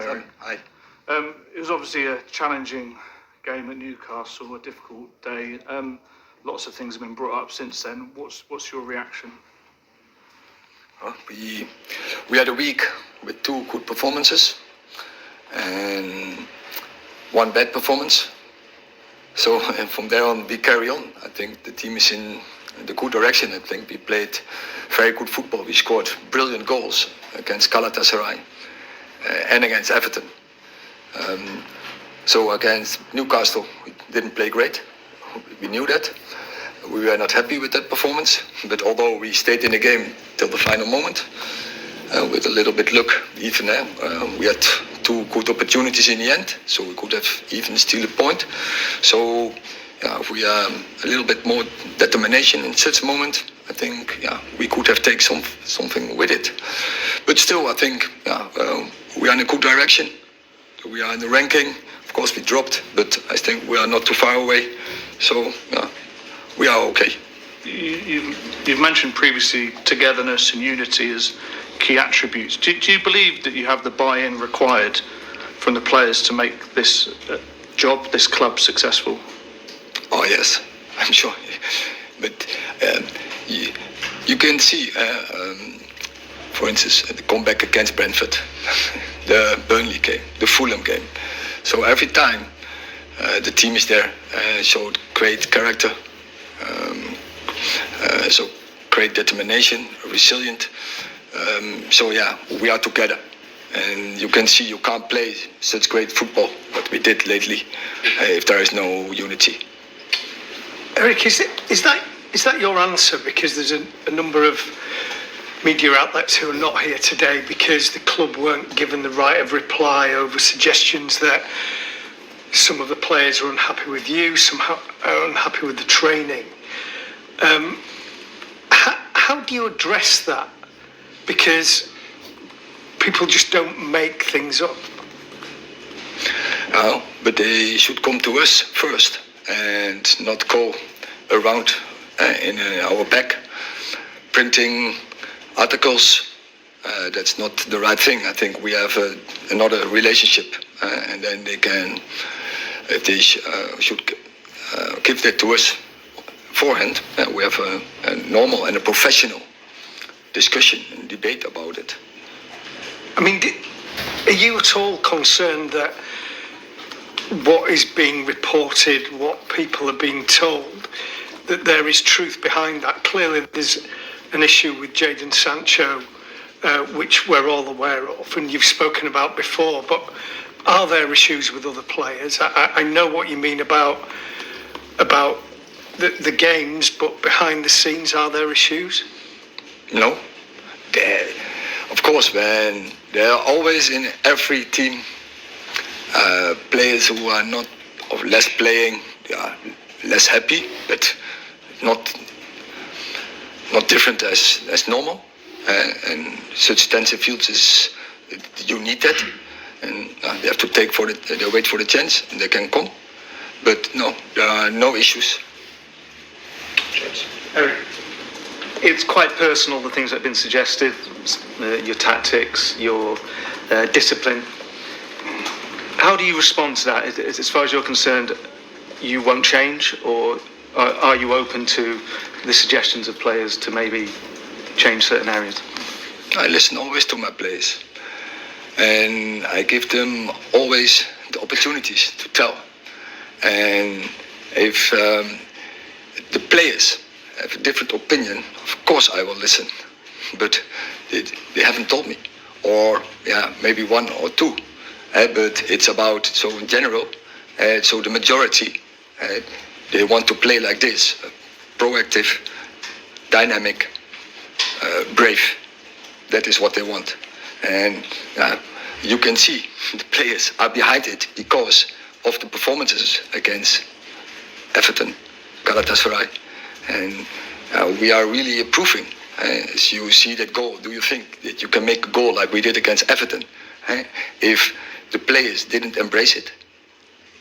Hi, Erik. Hi. It was obviously a challenging game at Newcastle, a difficult day. Lots of things have been brought up since then. What's your reaction? We had a week with 2 good performances and 1 bad performance. So and from there on we carry on. I think the team is in the good direction. I think we played very good football. We scored brilliant goals against Galatasaray and against Everton. So against Newcastle we didn't play great. We knew that. We were not happy with that performance, but although we stayed in the game till the final moment, with a little bit luck even there, we had 2 good opportunities in the end, so we could have even steal a point. So if we a little bit more determination in such a moment, I think we could have taken something with it. But still, I think we are in a good direction. We are in the ranking. Of course, we dropped, but I think we are not too far away. So we are okay. You've mentioned previously togetherness and unity as key attributes. Do you believe that you have the buy-in required from the players to make this job, this club, successful? Oh yes, I'm sure. But you can see, for instance, the comeback against Brentford, the Burnley game, the Fulham game. So every time the team is there, showed great character. So great determination, resilient. So we are together, and you can see you can't play such great football what we did lately if there is no unity. Erik, is that your answer? Because there's a number of media outlets who are not here today because the club weren't given the right of reply over suggestions that some of the players are unhappy with you, some are unhappy with the training. How do you address that? Because people just don't make things up. But they should come to us first and not go around in our back printing articles. That's not the right thing. I think we have another relationship, and then they can, if they should give that to us beforehand, we have a normal and a professional discussion and debate about it. I mean, are you at all concerned that what is being reported, what people are being told, that there is truth behind that? Clearly there's an issue with Jadon Sancho, which we're all aware of and you've spoken about before, but are there issues with other players? I know what you mean about the games, but behind the scenes, are there issues? No. Of course, when there are always in every team players who are not or less playing, they are less happy, but not different as normal. And such tensive fields is you need that, and they have to they wait for the chance, and they can come. But no, there are no issues. Erik, it's quite personal, the things that have been suggested, your tactics, your discipline. How do you respond to that? As far as you're concerned, you won't change, or are you open to the suggestions of players to maybe change certain areas? I listen always to my players, and I give them always the opportunities to tell. And if the players have a different opinion, of course I will listen. But they haven't told me, or maybe 1 or 2. But it's about, so in general, so the majority, they want to play like this, proactive, dynamic, brave. That is what they want. And you can see the players are behind it because of the performances against Everton, Galatasaray. And we are really improving. As you see that goal, do you think that you can make a goal like we did against Everton if the players didn't embrace it?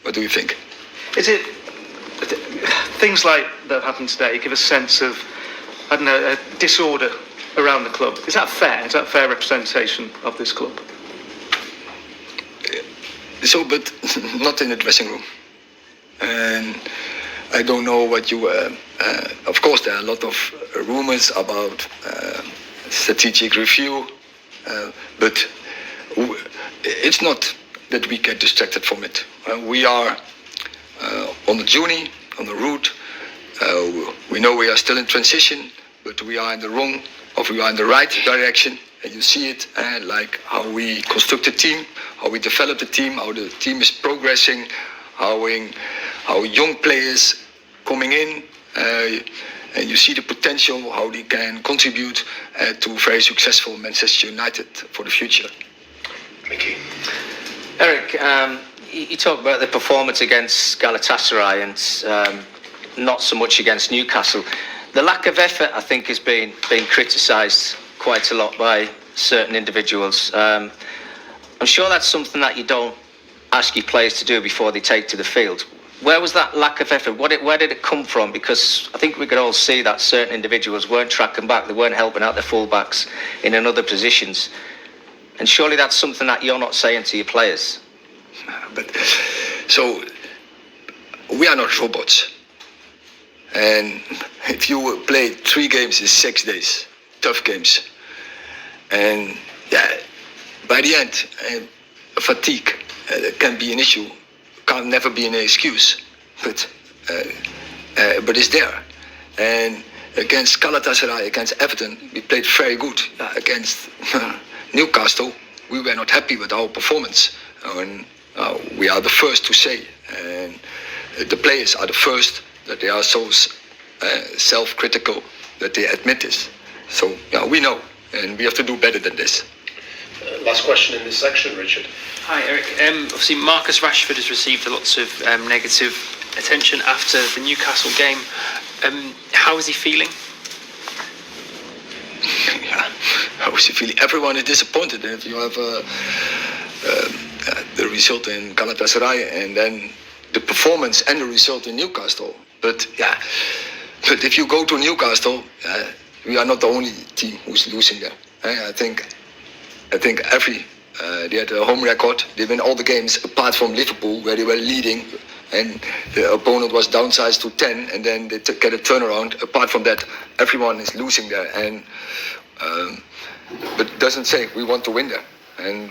What do you think? Is it things like that happened today give a sense of, I don't know, a disorder around the club? Is that fair? Is that fair representation of this club? So, but not in the dressing room. And I don't know what you. Of course, there are a lot of rumors about strategic review, but it's not that we get distracted from it. We are on the journey, on the route. We know we are still in transition, but we are in the wrong, or we are in the right direction. And you see it, like how we construct a team, how we develop the team, how the team is progressing, how young players coming in, and you see the potential, how they can contribute to very successful Manchester United for the future. Thank you. Erik, you talk about the performance against Galatasaray and not so much against Newcastle. The lack of effort, I think, has been criticised quite a lot by certain individuals. I'm sure that's something that you don't ask your players to do before they take to the field. Where was that lack of effort? Where did it come from? Because I think we could all see that certain individuals weren't tracking back, they weren't helping out their fullbacks in other positions. And surely that's something that you're not saying to your players. But so we are not robots. And if you play 3 games in 6 days, tough games, and by the end, fatigue can be an issue, can never be an excuse, but it's there. And against Galatasaray, against Everton, we played very good. Against Newcastle, we were not happy with our performance, and we are the first to say, and the players are the first that they are so self-critical that they admit this. So we know, and we have to do better than this. Last question in this section, Richard. Hi, Erik. Obviously, Marcus Rashford has received lots of negative attention after the Newcastle game. How is he feeling? How is he feeling? Everyone is disappointed if you have the result in Galatasaray and then the performance and the result in Newcastle. But if you go to Newcastle, we are not the only team who's losing there. I think they had a home record. They win all the games apart from Liverpool, where they were leading, and the opponent was downsized to 10, and then they get a turnaround. Apart from that, everyone is losing there, and but it doesn't say we want to win there. And